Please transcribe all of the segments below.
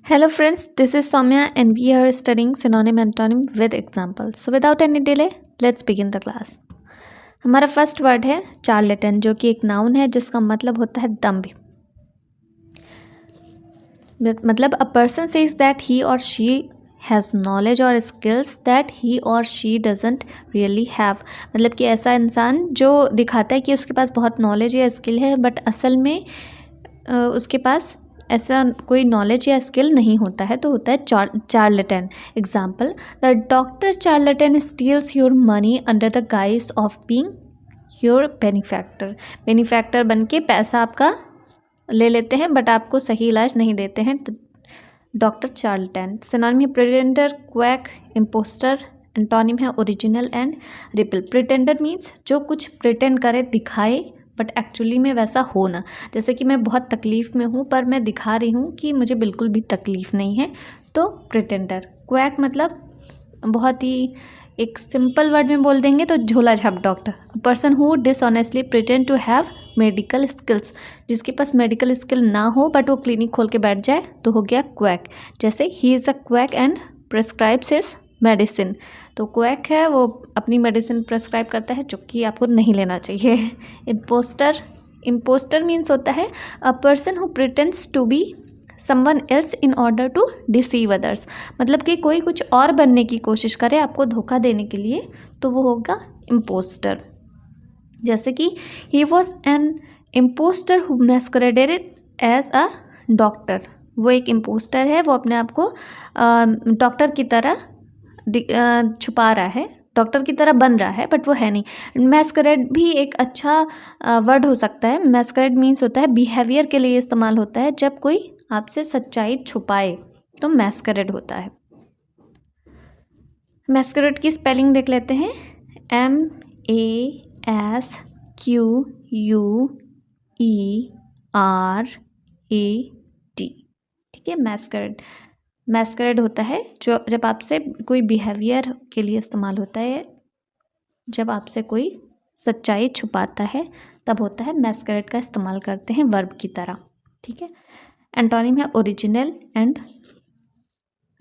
Hello friends, this is Soumya and we are studying synonym antonym with example. So without any delay, let's begin the class. हमारा first word है चार्लेटन, जो कि एक noun है जिसका मतलब होता है दम्भ. मतलब a person says that he और शी हैज़ नॉलेज और स्किल्स दैट ही और शी डजंट रियली हैव. मतलब कि ऐसा इंसान जो दिखाता है कि उसके पास बहुत नॉलेज या स्किल है बट असल में उसके पास ऐसा कोई नॉलेज या स्किल नहीं होता है, तो होता है charlatan. Example, the doctor charlatan steals your money under the guise of being your benefactor. Benefactor बन के पैसा आपका ले लेते हैं बट आपको सही इलाज नहीं देते हैं. तो डॉक्टर चार्लेटन. सिनोनिम है प्रिटेंडर, क्वैक, इम्पोस्टर. एंटोनिम है original and ripple. Pretender means जो कुछ प्रिटेंड करे, दिखाए बट एक्चुअली में वैसा हो ना. जैसे कि मैं बहुत तकलीफ़ में हूँ पर मैं दिखा रही हूँ कि मुझे बिल्कुल भी तकलीफ़ नहीं है, तो प्रिटेंडर. क्वैक मतलब बहुत ही एक सिंपल वर्ड में बोल देंगे तो झोला झाप doctor. A person who dishonestly pretend to have medical skills. जिसके पास मेडिकल स्किल ना हो बट वो क्लिनिक खोल के बैठ जाए तो हो गया क्वैक. जैसे he is a quack and prescribes his medicine. तो क्वैक है, वो अपनी मेडिसिन प्रेस्क्राइब करता है जो कि आपको नहीं लेना चाहिए. इम्पोस्टर. इम्पोस्टर मीन्स होता है a person who pretends to be someone else in order to deceive others. मतलब कि कोई कुछ और बनने की कोशिश करे आपको धोखा देने के लिए, तो वो होगा इम्पोस्टर. जैसे कि he was an impostor who masqueraded as a doctor. वो एक इम्पोस्टर है, वो अपने आप को डॉक्टर की तरह छुपा रहा है, डॉक्टर की तरह बन रहा है बट वो है नहीं. मैस्करेड भी एक अच्छा वर्ड हो सकता है. मैस्करेड मीन्स होता है बिहेवियर के लिए इस्तेमाल होता है. जब कोई आपसे सच्चाई छुपाए तो मैस्करेड होता है. मैस्करेड की स्पेलिंग देख लेते हैं. MASQUERAD. ठीक है, मैस्करेड. मैस्करेड होता है जो जब आपसे कोई बिहेवियर के लिए इस्तेमाल होता है, जब आपसे कोई सच्चाई छुपाता है तब होता है मैस्करेड का इस्तेमाल करते हैं वर्ब की तरह. ठीक है. एंटोनिम है ओरिजिनल एंड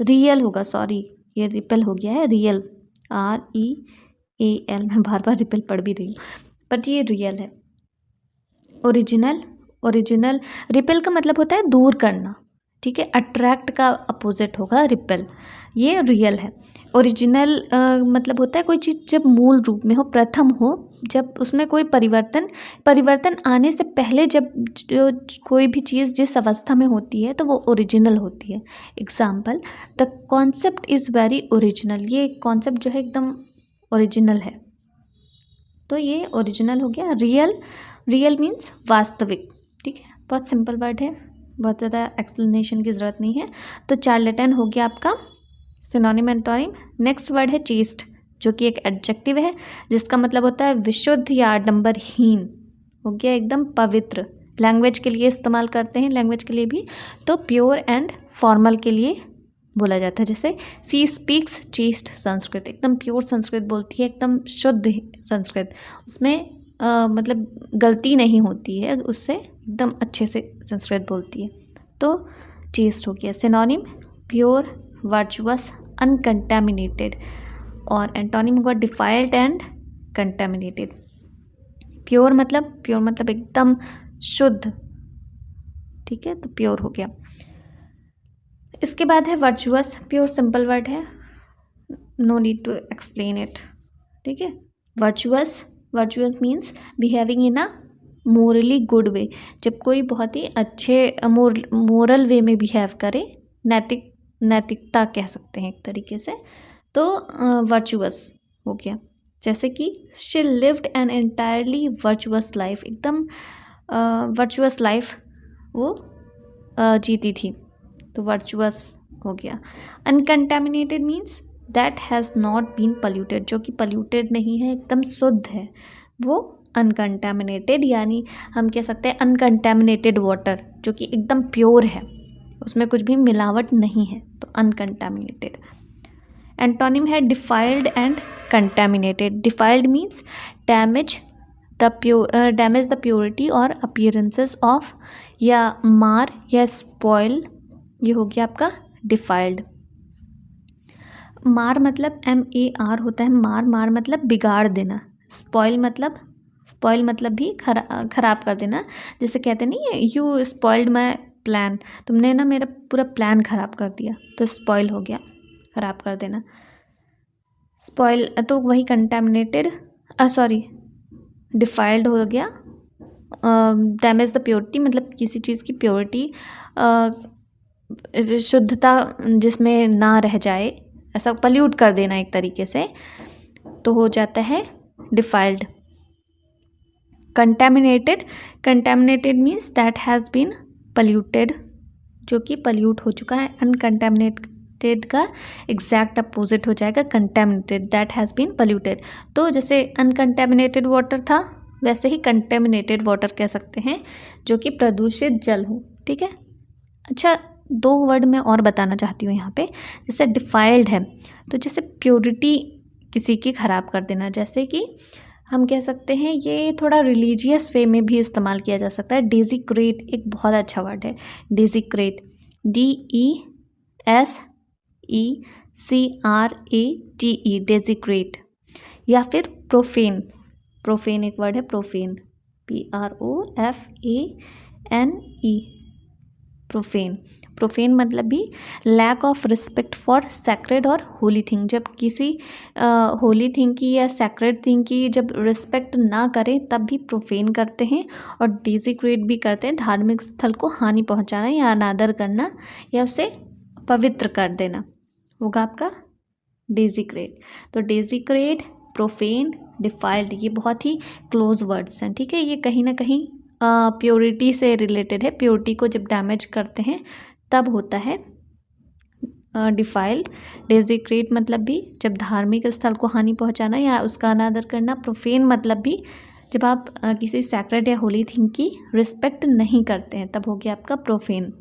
रियल होगा. सॉरी, ये रिपल हो गया है. Real, REAL. मैं बार बार रिपल पढ़ भी रही हूँ बट ये रियल है. ओरिजिनल. ओरिजिनल. रिपल का मतलब होता है दूर करना. ठीक है. अट्रैक्ट का अपोजिट होगा रिपल. ये रियल है. ओरिजिनल मतलब होता है कोई चीज़ जब मूल रूप में हो, प्रथम हो, जब उसमें कोई परिवर्तन आने से पहले जब जो कोई भी चीज़ जिस अवस्था में होती है तो वो ओरिजिनल होती है. Example, the concept is very original. ये कॉन्सेप्ट जो है एकदम ओरिजिनल है, तो ये ओरिजिनल हो गया. रियल. रियल मीन्स वास्तविक. ठीक है, बहुत सिंपल वर्ड है, बहुत ज़्यादा एक्सप्लेनेशन की ज़रूरत नहीं है. तो चार्लेटन हो गया आपका सिनोनिम एंटोनिम. नेक्स्ट वर्ड है चेस्ट, जो कि एक एडजेक्टिव है जिसका मतलब होता है विशुद्ध या आडंबरहीन. हो गया एकदम पवित्र. लैंग्वेज के लिए इस्तेमाल करते हैं, लैंग्वेज के लिए भी. तो प्योर एंड फॉर्मल के लिए बोला जाता है. जैसे सी स्पीक्स चेस्ट संस्कृत. एकदम प्योर संस्कृत बोलती है, एकदम शुद्ध संस्कृत. उसमें मतलब गलती नहीं होती है, उससे एकदम अच्छे से संस्कृत बोलती है. तो चेस्ट हो गया. Synonym pure, virtuous, uncontaminated. और एंटोनिम होगा डिफाइल्ड एंड कंटेमिनेटेड. प्योर मतलब एकदम शुद्ध. ठीक है, तो प्योर हो गया. इसके बाद है वर्चुअस. प्योर सिंपल वर्ड है, no need to explain it. ठीक है. Virtuous means behaving in a morally good way. जब कोई बहुत ही अच्छे मोरल वे में बिहेव करे, नैतिकता कह सकते हैं एक तरीके से, तो वर्चुअस हो गया. जैसे कि she lived an entirely virtuous life. एकदम वर्चुअस लाइफ वो जीती थी, तो वर्चुअस हो गया. Uncontaminated means that has not been polluted. जो कि पल्यूटेड नहीं है, एकदम शुद्ध है, वो अनकंटेमिनेटेड. यानी हम कह सकते हैं अनकंटेमिनेटेड वाटर, जो कि एकदम प्योर है, उसमें कुछ भी मिलावट नहीं है, तो अनकंटेमिनेटेड. एंटोनिम है defiled and contaminated. Defiled means damage the purity और अपीयरेंसेस ऑफ, या मार या स्पॉइल ये हो गया आपका डिफाइल्ड। मार मतलब MAR होता है, मार मतलब बिगाड़ देना। स्पॉइल मतलब भी खराब कर देना। जैसे कहते नहीं, यू स्पॉइल्ड माई प्लान, तुमने ना मेरा पूरा प्लान खराब कर दिया, तो स्पॉइल हो गया, खराब कर देना। स्पॉइल तो वही कंटेमिनेटेड, डिफाइल्ड हो गया। डैमेज द प्योरिटी मतलब किसी चीज़ की प्योरिटी, शुद्धता जिसमें ना रह जाए, ऐसा पल्यूट कर देना एक तरीके से, तो हो जाता है defiled. Contaminated means that has been polluted, जो कि पल्यूट हो चुका है। अनकंटेमिनेटेड का एग्जैक्ट अपोजिट हो जाएगा contaminated, that has been polluted. तो जैसे अनकंटेमिनेटेड वाटर था, वैसे ही कंटेमिनेटेड वाटर कह सकते हैं, जो कि प्रदूषित जल हो। ठीक है। अच्छा, 2 वर्ड मैं और बताना चाहती हूँ यहाँ पे। जैसे डिफाइल्ड है, तो जैसे प्योरिटी किसी की ख़राब कर देना, जैसे कि हम कह सकते हैं, ये थोड़ा रिलीजियस वे में भी इस्तेमाल किया जा सकता है। डेजिक्रेट एक बहुत अच्छा वर्ड है, डेजिक्रेट, DESECRATE, डेजिक्रेट। या फिर प्रोफेन एक वर्ड है, प्रोफेन, PROFANE, प्रोफेन मतलब भी lack of respect for sacred और होली थिंग। जब किसी होली थिंग की या सैक्रेड थिंग की जब रिस्पेक्ट ना करें, तब भी प्रोफेन करते हैं। और डिजिक्रेट भी करते हैं, धार्मिक स्थल को हानि पहुंचाना या अनादर करना या उसे पवित्र कर देना, होगा आपका डिजिक्रेट। तो डिजिक्रेट, प्रोफेन, डिफाइल्ड, ये बहुत ही क्लोज वर्ड्स हैं। ठीक है, ये कहीं ना कहीं प्योरिटी से रिलेटेड है। प्योरिटी को जब डैमेज करते हैं तब होता है डिफाइल्ड। डेजिक्रेट मतलब भी जब धार्मिक स्थल को हानि पहुंचाना या उसका अनादर करना। प्रोफेन मतलब भी जब आप किसी सैक्रेड या होली थिंग की रिस्पेक्ट नहीं करते हैं, तब हो गया आपका प्रोफेन।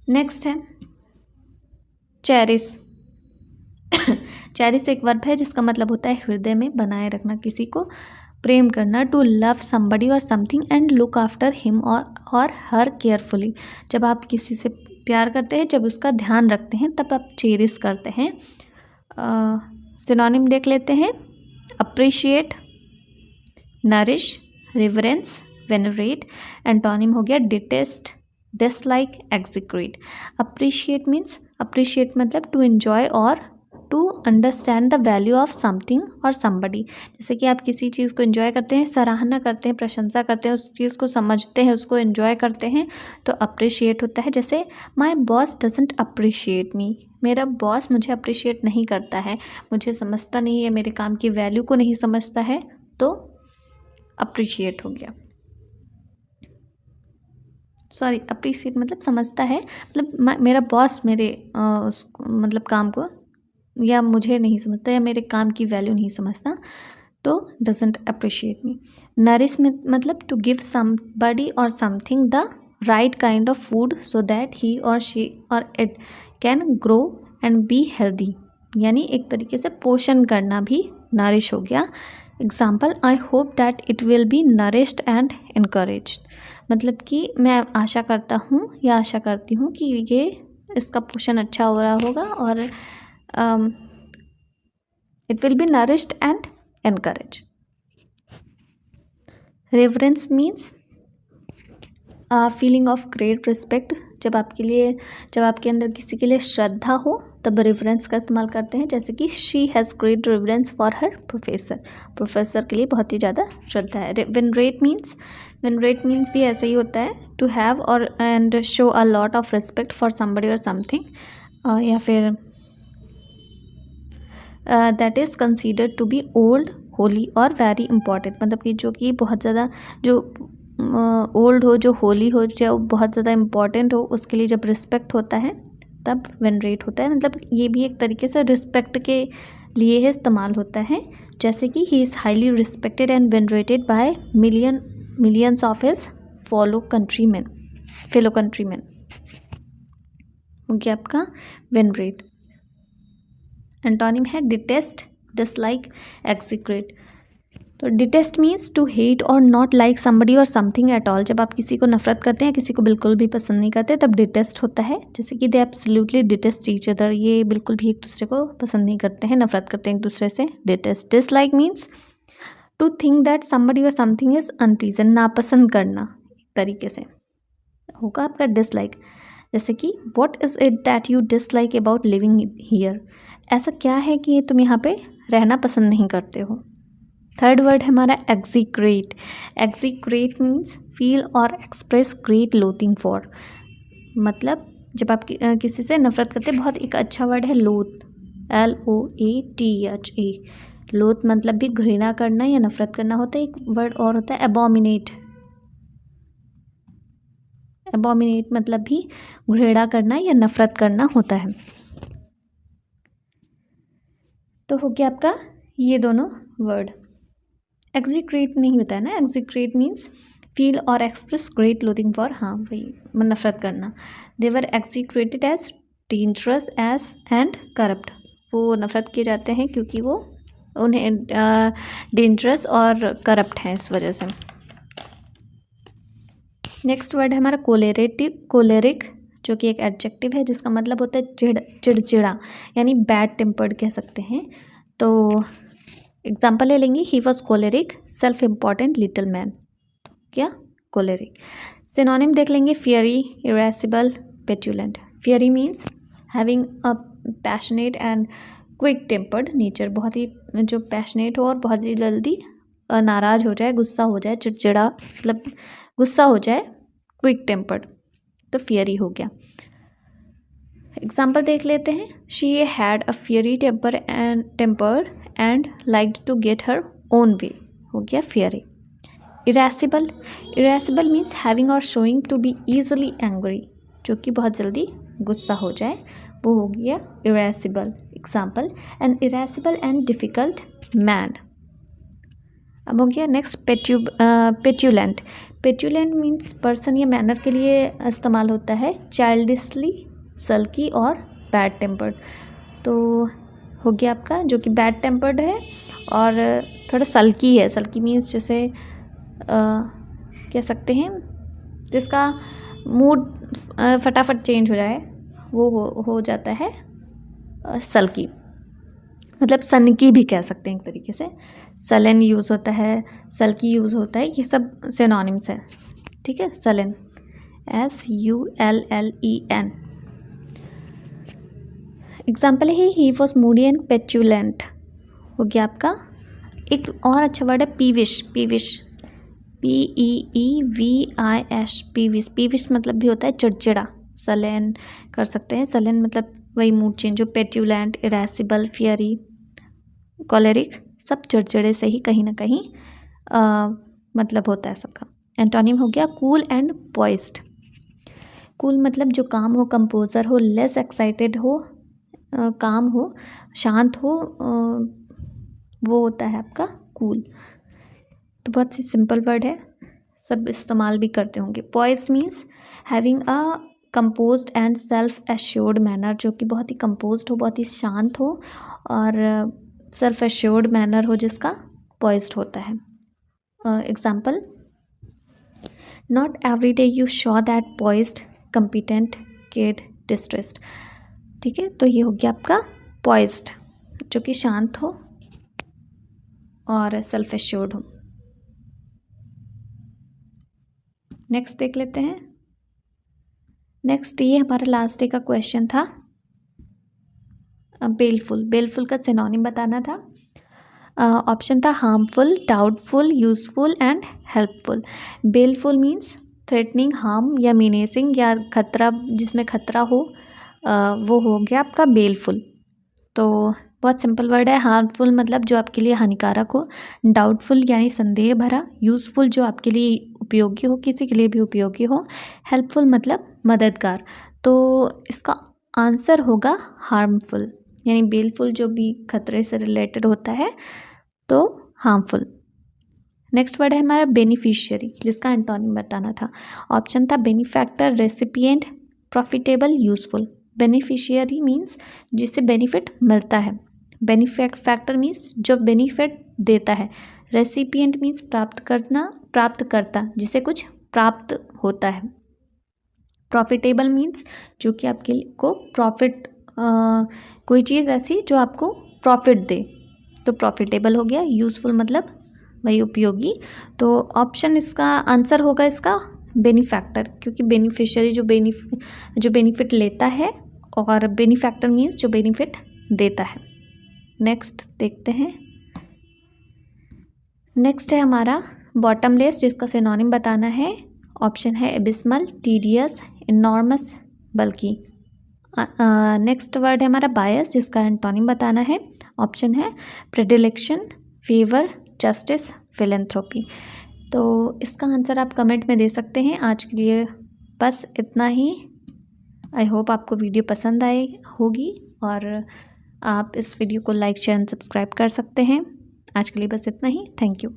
नेक्स्ट है चेरिश। चेरिश एक वर्ब है जिसका मतलब होता है हृदय में बनाए रखना, किसी को प्रेम करना। टू लव समबडी और something and look after him और हर केयरफुली। जब आप किसी से प्यार करते हैं, जब उसका ध्यान रखते हैं, तब आप चेरिश करते हैं। सिनोनिम देख लेते हैं। Appreciate, nourish, reverence, venerate. Antonym हो गया डिटेस्ट, डिसलाइक, एक्जिक्रेट। अप्रिशिएट मतलब टू एंजॉय और to understand the value of something और समबडी। जैसे कि आप किसी चीज़ को एंजॉय करते हैं, सराहना करते हैं, प्रशंसा करते हैं, उस चीज़ को समझते हैं, उसको एंजॉय करते हैं, तो अप्रिशिएट होता है। जैसे माई बॉस डजंट अप्रिशिएट मी, मेरा बॉस मुझे अप्रिशिएट नहीं करता है, मुझे समझता नहीं है, मेरे काम की वैल्यू को नहीं समझता है, तो अप्रिशिएट हो गया। सॉरी, अप्रिशिएट मतलब समझता है, मतलब मेरा बॉस मेरे मतलब काम को या मुझे नहीं समझता या मेरे काम की वैल्यू नहीं समझता, तो डजंट अप्रिशिएट मी। नरिश में मतलब टू गिव समबडी और something the right kind of food so that he और शी और it can grow and be healthy, यानी एक तरीके से पोषण करना भी नरिश हो गया। Example, I hope that it will be nourished and encouraged, मतलब कि मैं आशा करता हूँ या आशा करती हूँ कि ये इसका पोषण अच्छा हो रहा होगा और it will be nourished and encouraged. Reverence means feeling of great respect। जब आपके अंदर किसी के लिए श्रद्धा हो, तब रेफरेंस का इस्तेमाल करते हैं। जैसे कि she has great reference for her professor के लिए बहुत ही ज़्यादा श्रद्धा है। वेनरेट मीन्स भी ऐसे ही होता है, टू हैव और and show a lot of respect for somebody और समथिंग, या फिर that is considered to be old, holy और वेरी इंपॉर्टेंट, मतलब कि जो कि बहुत ज़्यादा जो ओल्ड हो, जो होली हो, जो बहुत ज़्यादा इम्पॉर्टेंट हो, उसके लिए जब रिस्पेक्ट होता है तब वेनरेट होता है। मतलब ये भी एक तरीके से रिस्पेक्ट के लिए ही इस्तेमाल होता है। जैसे कि he is highly respected and venerated by millions of his fellow countryman हो गया आपका वेनरेट। एंटोनिम है डिटेस्ट, डिसलाइक, एक्जिक्रेट। तो डिटेस्ट मीन्स टू हेट और नॉट लाइक समबडी और समथिंग एट ऑल। जब आप किसी को नफरत करते हैं, किसी को बिल्कुल भी पसंद नहीं करते, तब डिटेस्ट होता है। जैसे कि दे एब्सोल्युटली डिटेस्ट ईच अदर, ये बिल्कुल भी एक दूसरे को पसंद नहीं करते हैं, नफरत करते हैं एक दूसरे से। Detest. Dislike means to think that somebody और समथिंग इज अनप्लीजेंट, नापसंद करना एक तरीके से होगा आपका डिसलाइक। जैसे कि what is it that you dislike about living here, ऐसा क्या है कि तुम यहाँ पे रहना पसंद नहीं करते हो। थर्ड वर्ड है हमारा एक्जीक्रेट। एक्जीक्रेट मीन्स फील और एक्सप्रेस ग्रेट लोथिंग फॉर, मतलब जब आप किसी से नफरत करते हैं, बहुत एक अच्छा वर्ड है लोथ, LOATHA। लोथ मतलब भी घृणा करना या नफरत करना होता है। एक वर्ड और होता है एबोमिनेट। एबोमिनेट मतलब भी घृणा करना या नफरत करना होता है। तो हो गया आपका ये दोनों वर्ड। एक्जीक्रेट नहीं बताया ना, एक्जीक्रेट मीन्स फील और एक्सप्रेस ग्रेट लोथिंग फॉर, हाँ वही नफरत करना। They were execrated as dangerous as and corrupt, वो नफरत किए जाते हैं क्योंकि वो उन्हें डेंजरस और करप्ट हैं इस वजह से। नेक्स्ट वर्ड है हमारा कोलेरिक, जो कि एक एडजेक्टिव है जिसका मतलब होता है चिड़चिड़ा, यानी बैड टेम्पर्ड कह सकते हैं। तो एग्जाम्पल ले लेंगे, he was choleric, self important little man. क्या कोलेरिक। सिनोनिम देख लेंगे, fiery, irascible, petulant. Fiery means having a passionate and quick tempered nature, बहुत ही जो पैशनेट हो और बहुत ही जल्दी नाराज़ हो जाए, गुस्सा हो जाए, चिड़चिड़ा मतलब गुस्सा हो जाए, क्विक टेम्पर्ड, तो फियरी हो गया। एग्जाम्पल देख लेते हैं, she had a fiery temper and liked to get her own way, हो गया fiery. Irascible, irascible means having और showing to be easily angry, जो कि बहुत जल्दी गुस्सा हो जाए, वो हो गया irascible. Example, an irascible and difficult man. अब हो गया next petulant. Petulant means person या मैनर के लिए इस्तेमाल होता है, चाइल्डिशली, सल्की और बैड टेम्पर्ड। तो हो गया आपका जो कि बैड टेम्पर्ड है और थोड़ा सल्की है। सल्की मीन्स जैसे कह सकते हैं जिसका मूड फटाफट चेंज हो जाए, वो हो जाता है सल्की, मतलब सनकी भी कह सकते हैं एक तरीके से। सलन यूज़ होता है, सल्की यूज़ होता है, ये सब सिनोनिम्स है, ठीक है। Sullen, SULLEN। एग्जाम्पल है, ही वॉज मूडी एंड पेट्यूलेंट, हो गया आपका। एक और अच्छा वर्ड है पीविश। पीविश, PEEVIS, पीविश। पीविश मतलब भी होता है चिड़चिड़ा। सलेन कर सकते हैं, सलेन मतलब वही मूड चेंज। जो पेट्यूलेंट, इरेसिबल, फियरी, कॉलेरिक, सब चिड़चिड़े से ही कहीं ना कहीं मतलब होता है सबका। एंटोनिम हो गया कूल एंड पॉइस्ड। कूल मतलब जो काम हो, कंपोजर हो, लेस एक्साइटेड हो, काम हो, शांत हो, वो होता है आपका कूल। तो बहुत सी सिंपल वर्ड है, सब इस्तेमाल भी करते होंगे। Poised means having a composed and self assured manner, जो कि बहुत ही कंपोज्ड हो, बहुत ही शांत हो और सेल्फ एश्योर्ड मैनर हो, जिसका पॉइस्ड होता है। Example, not every day you show that poised competent kid distressed, ठीक है। तो ये हो गया आपका पॉइस्ड, जो कि शांत हो और सेल्फ एश्योर्ड हो। नेक्स्ट देख लेते हैं। नेक्स्ट ये हमारा लास्ट डे का क्वेश्चन था, बेलफुल। बेलफुल का सिनोनिम बताना था। ऑप्शन था harmful, doubtful, useful and helpful. Baleful means threatening, harm या मीनेसिंग या खतरा, जिसमें खतरा हो, वो हो गया आपका बेलफुल। तो बहुत सिंपल वर्ड है। हार्मफुल मतलब जो आपके लिए हानिकारक हो, डाउटफुल यानी संदेह भरा, यूज़फुल जो आपके लिए उपयोगी हो, किसी के लिए भी उपयोगी हो, हेल्पफुल मतलब मददगार। तो इसका आंसर होगा हार्मफुल, यानी बेलफुल जो भी खतरे से रिलेटेड होता है, तो हार्मफुल। नेक्स्ट वर्ड है हमारा बेनिफिशियरी, जिसका एंटोनिम बताना था। ऑप्शन था benefactor, recipient, profitable, useful. Beneficiary means जिससे बेनिफिट मिलता है। बेनिफैक्टर मीन्स जो बेनिफिट देता है, रेसिपिएंट मीन्स प्राप्त करना, प्राप्तकर्ता जिसे कुछ प्राप्त होता है। प्रॉफिटेबल मीन्स जो कि आपके को प्रॉफिट, कोई चीज़ ऐसी जो आपको प्रॉफिट दे, तो प्रॉफिटेबल हो गया। यूज़फुल मतलब वही उपयोगी। तो ऑप्शन इसका आंसर होगा इसका बेनिफैक्टर, क्योंकि बेनिफिशियरी जो बेनिफिट लेता है, और बेनिफैक्टर मीन्स जो बेनिफिट देता है। नेक्स्ट देखते हैं। नेक्स्ट है हमारा बॉटमलेस, जिसका सिनोनिम बताना है। ऑप्शन है एबिस्मल, टीडियस, इनॉर्मस, बल्कि। नेक्स्ट वर्ड है हमारा बायस, जिसका एंटोनिम बताना है। ऑप्शन है प्रेडिलेक्शन, फेवर, जस्टिस, फिलेंथ्रोपी। तो इसका आंसर आप कमेंट में दे सकते हैं। आज के लिए बस इतना ही। आई होप आपको वीडियो पसंद आई होगी, और आप इस वीडियो को लाइक, शेयर एंड सब्सक्राइब कर सकते हैं। आज के लिए बस इतना ही। Thank you.